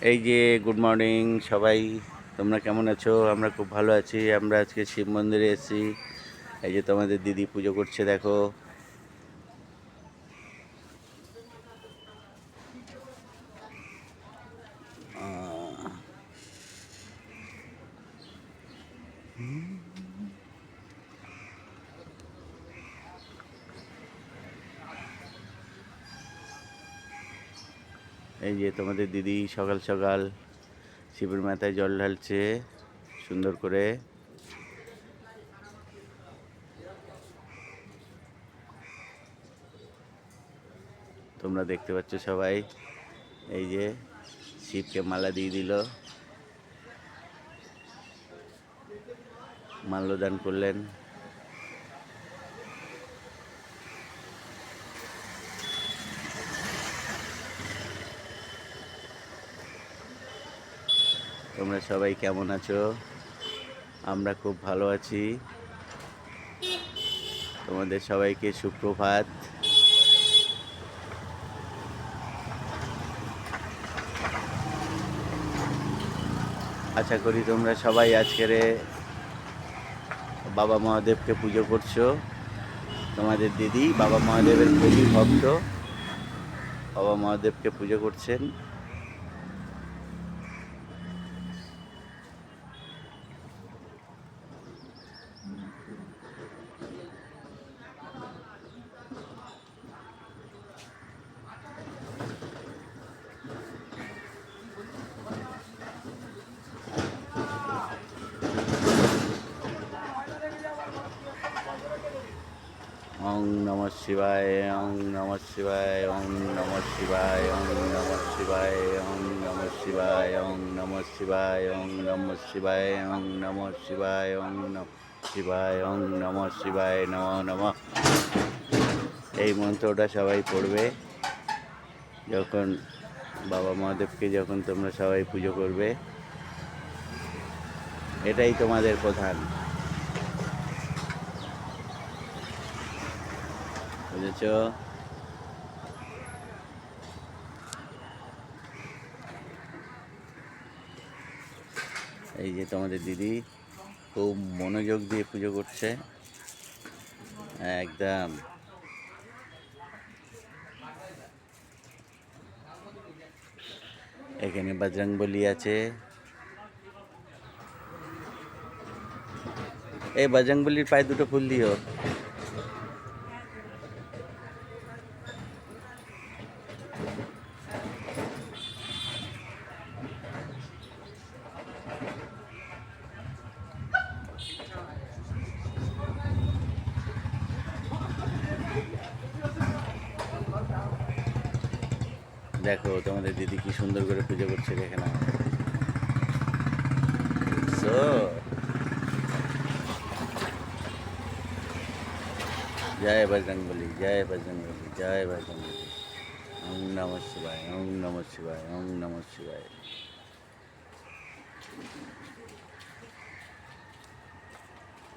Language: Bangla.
এই যে গুড মর্নিং সবাই, তোমরা কেমন আছো? আমরা খুব ভালো আছি। আমরা আজকে শিব মন্দিরে এসেছি। এই যে তোমাদের দিদি পুজো করছে, দেখো। এই যে তোমাদের দিদি সকাল সকাল শিবের মাথায় জল ঢালছে সুন্দর করে। তোমরা দেখতে পাচ্ছ সবাই। এই যে শিবকে মালা দিয়ে দিল, মাল্যদান করলেন। তোমরা সবাই কেমন আছো? আমরা খুব ভালো আছি। তোমাদের সবাইকে সুপ্রভাত। আশা করি তোমরা সবাই আজকের বাবা মহাদেবকে পুজো করছো। তোমাদের দিদি বাবা মহাদেবের খুবই ভক্ত, বাবা মহাদেবকে পুজো করছেন। ওং নমঃ শিবায়, ওং নমঃ শিবায়, ওং নমঃ শিবায়, ওং নমঃ শিবায়, ওং নমঃ শিবায়, ওং নমঃ শিবায়, ওং নমঃ শিবায়, ওং নমঃ শিবায়, ওং নমঃ শিবায়, ওং নমঃ শিবায়, নমঃ নমঃ। এই মন্ত্রটা সবাই পড়বে যখন বাবা মহাদেবকে যখন তোমরা সবাই পুজো করবে। এটাই তোমাদের প্রধান, বুঝেছ? এই যে তোমাদের দিদি খুব মনোযোগ দিয়ে পুজো করছে একদম। এখানে বজরংবলী আছে। এই বজরংবলীর পায়ে দুটো ফুল দিও। দেখো তোমাদের দিদি কি সুন্দর করে পুজো করছে, দেখে না? জয় বজরংবলী, জয় বজরংবলী, জয় বজরংবলী। ওং নমঃ শিবায়, ওং নমঃ শিবায়, ওং নমঃ শিবায়।